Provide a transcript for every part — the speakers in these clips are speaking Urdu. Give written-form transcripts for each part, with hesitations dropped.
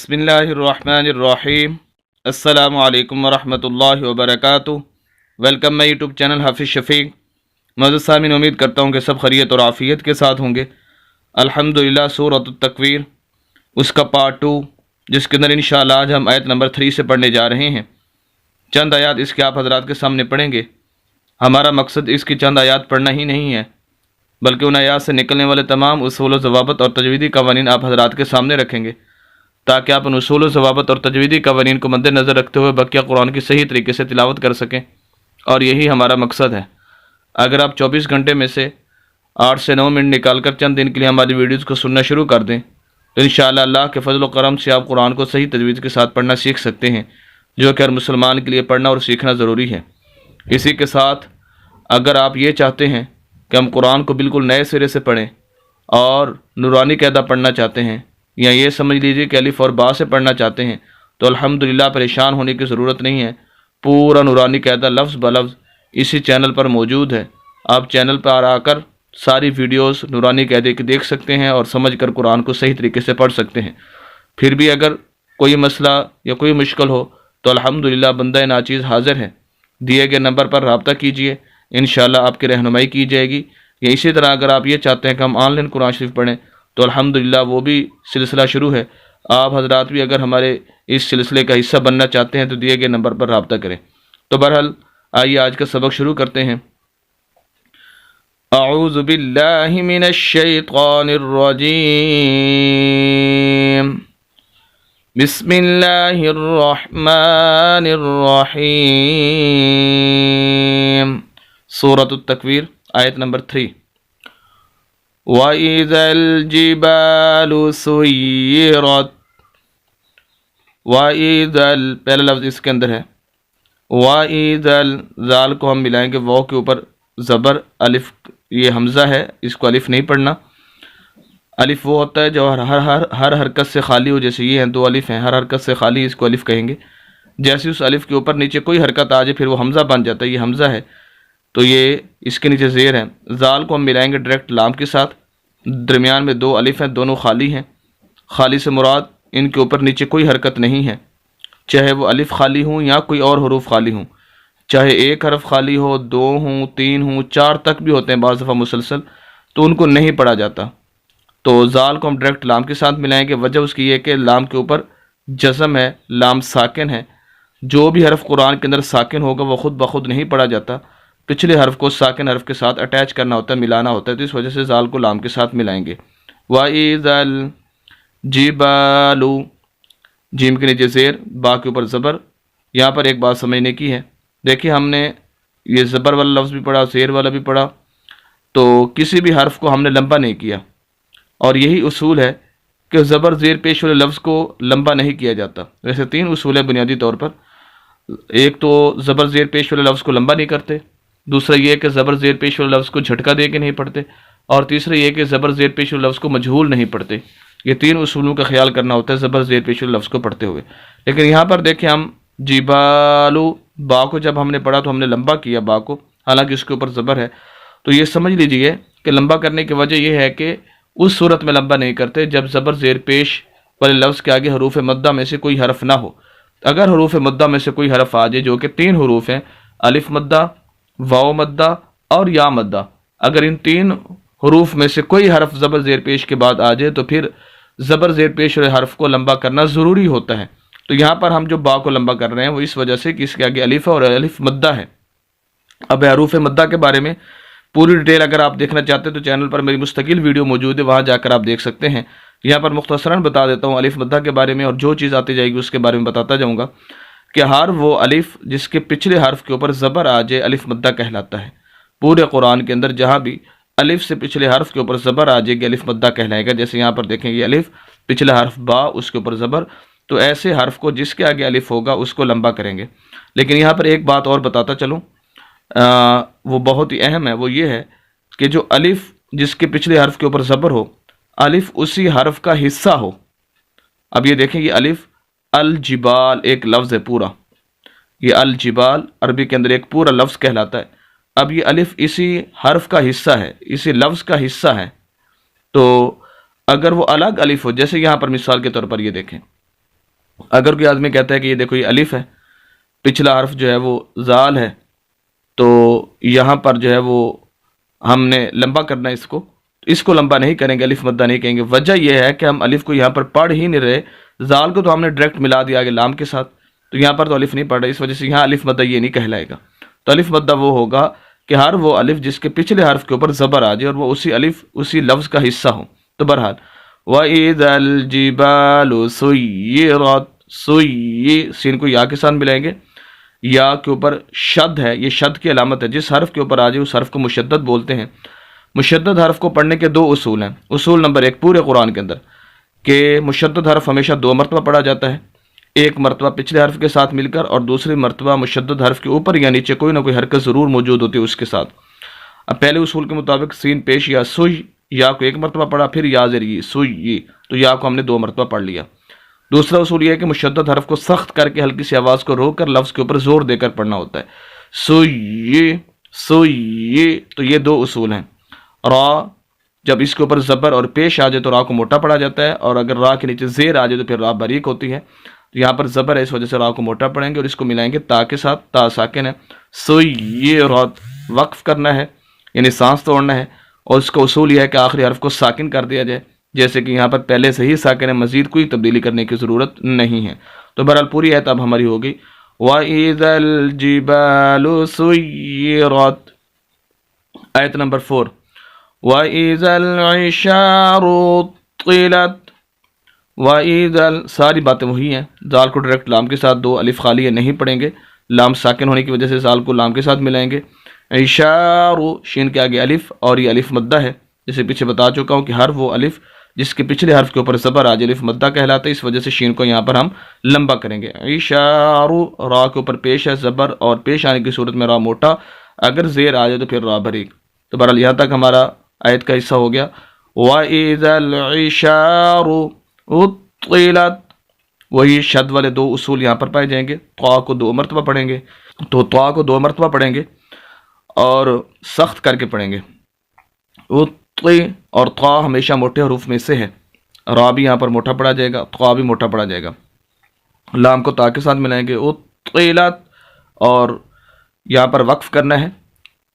بسم اللہ الرحمن الرحیم۔ السلام علیکم ورحمۃ اللہ وبرکاتہ۔ ویلکم مائی یوٹیوب چینل حافظ شفیق۔ معزز سامعین، امید کرتا ہوں کہ سب خیریت اور عافیت کے ساتھ ہوں گے۔ الحمدللہ سورۃ التکویر، اس کا پارٹ 2، جس کے اندر انشاءاللہ آج ہم آیت نمبر 3 سے پڑھنے جا رہے ہیں۔ چند آیات اس کے آپ حضرات کے سامنے پڑھیں گے۔ ہمارا مقصد اس کی چند آیات پڑھنا ہی نہیں ہے، بلکہ ان آیات سے نکلنے والے تمام اصول و ضوابط اور تجویدی قوانین آپ حضرات کے سامنے رکھیں گے، تاکہ آپ ان اصول و ضوابط اور تجویدی قوانین کو مد نظر رکھتے ہوئے بقیہ قرآن کی صحیح طریقے سے تلاوت کر سکیں، اور یہی ہمارا مقصد ہے۔ اگر آپ 24 گھنٹے میں سے 8 سے 9 منٹ نکال کر چند دن کے لیے ہماری ویڈیوز کو سننا شروع کر دیں تو انشاءاللہ اللہ کے فضل و کرم سے آپ قرآن کو صحیح تجوید کے ساتھ پڑھنا سیکھ سکتے ہیں، جو کہ ہر مسلمان کے لیے پڑھنا اور سیکھنا ضروری ہے۔ اسی کے ساتھ اگر آپ یہ چاہتے ہیں کہ ہم قرآن کو بالکل نئے سرے سے پڑھیں اور نورانی قاعدہ پڑھنا چاہتے ہیں، یا یہ سمجھ لیجیے کہ الف اور با سے پڑھنا چاہتے ہیں، تو الحمدللہ پریشان ہونے کی ضرورت نہیں ہے۔ پورا نورانی قاعدہ لفظ بلفظ اسی چینل پر موجود ہے۔ آپ چینل پر آ کر ساری ویڈیوز نورانی قاعدے کی دیکھ سکتے ہیں اور سمجھ کر قرآن کو صحیح طریقے سے پڑھ سکتے ہیں۔ پھر بھی اگر کوئی مسئلہ یا کوئی مشکل ہو تو الحمدللہ بندہ ناچیز حاضر ہے، دیے گئے نمبر پر رابطہ کیجئے، انشاءاللہ آپ کی رہنمائی کی جائے گی۔ یا اسی طرح اگر آپ یہ چاہتے ہیں کہ ہم آن لائن قرآن شریف پڑھیں تو الحمدللہ وہ بھی سلسلہ شروع ہے۔ آپ حضرات بھی اگر ہمارے اس سلسلے کا حصہ بننا چاہتے ہیں تو دیے گئے نمبر پر رابطہ کریں۔ تو بہرحال آئیے آج کا سبق شروع کرتے ہیں۔ اعوذ باللہ من الشیطان الرجیم، بسم اللہ الرحمن الرحیم۔ سورۃ التکویر، آیت نمبر 3۔ وَإِذَا الْجِبَالُ سُيِّرَتْ۔ وَإِذَا پہلا لفظ اس کے اندر ہے۔ وَإِذَا زال کو ہم ملائیں گے واو کے اوپر زبر الف، یہ حمزہ ہے، اس کو الف نہیں پڑھنا۔ الف وہ ہوتا ہے جو ہر حرکت سے خالی ہو، جیسے یہ ہیں 2 الف ہیں، ہر حرکت سے خالی، اس کو الف کہیں گے۔ جیسے اس الف کے اوپر نیچے کوئی حرکت آ جائے پھر وہ حمزہ بن جاتا ہے، یہ حمزہ ہے، تو یہ اس کے نیچے زیر ہے۔ زال کو ہم ملائیں گے ڈائریکٹ لام کے ساتھ، درمیان میں 2 الف ہیں، دونوں خالی ہیں۔ خالی سے مراد ان کے اوپر نیچے کوئی حرکت نہیں ہے، چاہے وہ الف خالی ہوں یا کوئی اور حروف خالی ہوں، چاہے ایک حرف خالی ہو، 2 ہوں، 3 ہوں، 4 تک بھی ہوتے ہیں بعض دفعہ مسلسل، تو ان کو نہیں پڑھا جاتا۔ تو زال کو ہم ڈائریکٹ لام کے ساتھ ملائیں گے۔ وجہ اس کی یہ کہ لام کے اوپر جزم ہے، لام ساکن ہے۔ جو بھی حرف قرآن کے اندر ساکن ہوگا وہ خود بخود نہیں پڑھا جاتا، پچھلے حرف کو ساکن حرف کے ساتھ اٹیچ کرنا ہوتا ہے، ملانا ہوتا ہے، تو اس وجہ سے زال کو لام کے ساتھ ملائیں گے۔ وَإِذَا الْجِبَالُ، جیم کے نیچے زیر، با کے اوپر زبر۔ یہاں پر ایک بات سمجھنے کی ہے، دیکھیں ہم نے یہ زبر والا لفظ بھی پڑھا، زیر والا بھی پڑھا، تو کسی بھی حرف کو ہم نے لمبا نہیں کیا، اور یہی اصول ہے کہ زبر زیر پیش والے لفظ کو لمبا نہیں کیا جاتا۔ ویسے 3 اصول ہیں بنیادی طور پر۔ ایک تو زبر زیر پیش والے لفظ کو لمبا نہیں کرتے، دوسرا یہ کہ زبر زیر پیش والے لفظ کو جھٹکا دے کے نہیں پڑھتے، اور تیسرا یہ کہ زبر زیر پیش والے لفظ کو مجہول نہیں پڑھتے۔ یہ 3 اصولوں کا خیال کرنا ہوتا ہے زبر زیر پیش والے لفظ کو پڑھتے ہوئے۔ لیکن یہاں پر دیکھیں ہم جبالو، با کو جب ہم نے پڑھا تو ہم نے لمبا کیا با کو، حالانکہ اس کے اوپر زبر ہے، تو یہ سمجھ لیجئے کہ لمبا کرنے کی وجہ یہ ہے کہ اس صورت میں لمبا نہیں کرتے جب زبر زیر پیش والے لفظ کے آگے حروف مدہ میں سے کوئی حرف نہ ہو۔ اگر حروف مدہ میں سے کوئی حرف آ جائے، جو کہ 3 حروف ہیں، الف مدہ، واو مدہ اور یا مدہ، اگر ان 3 حروف میں سے کوئی حرف زبر زیر پیش کے بعد آ جائے تو پھر زبر زیر پیش والے حرف کو لمبا کرنا ضروری ہوتا ہے۔ تو یہاں پر ہم جو با کو لمبا کر رہے ہیں وہ اس وجہ سے کہ اس کے آگے الف ہے اور الف مدہ ہے۔ اب حروف مدہ کے بارے میں پوری ڈیٹیل اگر آپ دیکھنا چاہتے ہیں تو چینل پر میری مستقل ویڈیو موجود ہے، وہاں جا کر آپ دیکھ سکتے ہیں۔ یہاں پر مختصراً بتا دیتا ہوں الف مدہ کے بارے میں، اور جو چیز آتی جائے گی اس کے بارے میں بتاتا جاؤں گا کہ ہر وہ الف جس کے پچھلے حرف کے اوپر زبر آ جائے الف مدہ کہلاتا ہے۔ پورے قرآن کے اندر جہاں بھی الف سے پچھلے حرف کے اوپر زبر آ جائے گی الف مدہ کہلائے گا۔ جیسے یہاں پر دیکھیں یہ الف، پچھلا حرف با، اس کے اوپر زبر، تو ایسے حرف کو جس کے آگے الف ہوگا اس کو لمبا کریں گے۔ لیکن یہاں پر ایک بات اور بتاتا چلوں، وہ بہت ہی اہم ہے، وہ یہ ہے کہ جو الف جس کے پچھلے حرف کے اوپر زبر ہو، الف اسی حرف کا حصہ ہو۔ اب یہ دیکھیں یہ الف الجبال ایک لفظ ہے پورا، یہ الجبال عربی کے اندر ایک پورا لفظ کہلاتا ہے۔ اب یہ الف اسی حرف کا حصہ ہے، اسی لفظ کا حصہ ہے، تو اگر وہ الگ الف ہو، جیسے یہاں پر مثال کے طور پر یہ دیکھیں اگر کوئی آدمی کہتا ہے کہ یہ دیکھو یہ الف ہے، پچھلا حرف جو ہے وہ زال ہے، تو یہاں پر جو ہے وہ ہم نے لمبا کرنا ہے اس کو لمبا نہیں کریں گے، الف مدہ نہیں کہیں گے۔ وجہ یہ ہے کہ ہم الف کو یہاں پر پڑھ ہی نہیں رہے، زال کو تو ہم نے ڈائریکٹ ملا دیا آگے لام کے ساتھ، تو یہاں پر تو الف نہیں پڑھ رہے، اس وجہ سے یہاں الف مدہ یہ نہیں کہلائے گا۔ تو الف مدہ وہ ہوگا کہ ہر وہ الف جس کے پچھلے حرف کے اوپر زبر آ جائے اور وہ اسی لفظ کا حصہ ہو۔ تو بہرحال وَإِذَا الْجِبَالُ سُيِّرَتْ، سین کو یا کے ساتھ ملائیں گے، یا کے اوپر شد ہے، یہ شد کی علامت ہے، جس حرف کے اوپر آ جائے اس حرف کو مشدد بولتے ہیں۔ مشدد حرف کو پڑھنے کے 2 اصول ہیں۔ اصول نمبر 1 پورے قرآن کے اندر کہ مشدد حرف ہمیشہ 2 مرتبہ پڑھا جاتا ہے، ایک مرتبہ پچھلے حرف کے ساتھ مل کر اور دوسری مرتبہ مشدد حرف کے اوپر یا نیچے کوئی نہ کوئی حرکت ضرور موجود ہوتی ہے اس کے ساتھ۔ اب پہلے اصول کے مطابق سین پیش یا سوئی، یا کو 1 مرتبہ پڑھا، پھر یا زیر یہ سوئی، تو یا کو ہم نے 2 مرتبہ پڑھ لیا۔ دوسرا اصول یہ ہے کہ مشدد حرف کو سخت کر کے ہلکی سی آواز کو روک کر لفظ کے اوپر زور دے کر پڑھنا ہوتا ہے، سوئی، تو یہ 2 اصول ہیں۔ را جب اس کے اوپر زبر اور پیش آ جائے تو را کو موٹا پڑھا جاتا ہے، اور اگر را کے نیچے زیر آ جائے تو پھر را باریک ہوتی ہے۔ تو یہاں پر زبر ہے، اس وجہ سے را کو موٹا پڑھیں گے اور اس کو ملائیں گے تا کے ساتھ، تا ساکن ہے، سویرت، وقف کرنا ہے یعنی سانس توڑنا ہے، اور اس کا اصول یہ ہے کہ آخری حرف کو ساکن کر دیا جائے، جیسے کہ یہاں پر پہلے سے ہی ساکن ہے، مزید کوئی تبدیلی کرنے کی ضرورت نہیں ہے۔ تو بہرحال پوری آیت اب ہماری ہوگی وَإِذَا الْجِبَالُ سُيِّرَتْ۔ آیت نمبر 4 وَإِذَا الْعِشَارُ طِّلَتْ، وَإِذَا، ساری باتیں وہی ہیں، زال کو ڈائریکٹ لام کے ساتھ 2 الف خالی ہے نہیں پڑھیں گے، لام ساکن ہونے کی وجہ سے زال کو لام کے ساتھ ملائیں گے۔ عشار، شین کے آگے الف، اور یہ الف مدہ ہے، جیسے پیچھے بتا چکا ہوں کہ ہر وہ الف جس کے پچھلے حرف کے اوپر زبر آج الف مدہ کہلاتا ہے، اس وجہ سے شین کو یہاں پر ہم لمبا کریں گے۔ عشار، را کے اوپر پیش ہے زبر، اور پیش آنے کی صورت میں را موٹا، اگر زیر آ جائے تو پھر را بریک۔ تو بہرحال یہاں تک ہمارا آیت کا حصہ ہو گیا۔ وَإِذَا الْعِشَارُ طِّلَتْ، وہی شد والے 2 اصول یہاں پر پائے جائیں گے۔ طا کو 2 مرتبہ پڑھیں گے، تو طا کو 2 مرتبہ پڑھیں گے اور سخت کر کے پڑھیں گے، اور طا ہمیشہ موٹے حروف میں سے ہے، را بھی یہاں پر موٹا پڑھا جائے گا، طا بھی موٹا پڑھا جائے گا۔ لام کو تا کے ساتھ ملائیں گے، اطیلت، اور یہاں پر وقف کرنا ہے،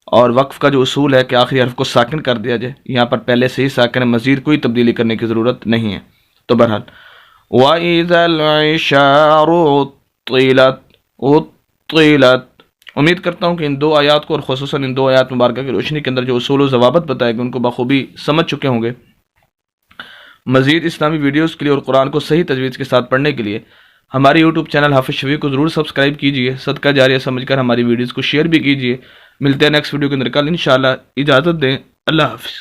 اور وقف کا جو اصول ہے کہ آخری حرف کو ساکن کر دیا جائے، یہاں پر پہلے سے ہی ساکن ہے، مزید کوئی تبدیلی کرنے کی ضرورت نہیں ہے۔ تو بہرحال وَإِذَا الْعِشَارُ طِّلَتْ، امید کرتا ہوں کہ ان 2 آیات کو اور خصوصاً ان 2 آیات مبارکہ کی روشنی کے اندر جو اصول و ضوابط بتائے گئے ان کو بخوبی سمجھ چکے ہوں گے۔ مزید اسلامی ویڈیوز کے لیے اور قرآن کو صحیح تجوید کے ساتھ پڑھنے کے لیے ہمارے یوٹیوب چینل حافظ شفیع کو ضرور سبسکرائب کیجئے، صدقہ جاریہ سمجھ کر ہماری ویڈیوز کو شیئر بھی کیجئے۔ ملتے ہیں نیکسٹ ویڈیو کے اندر کل انشاءاللہ، اجازت دیں، اللہ حافظ۔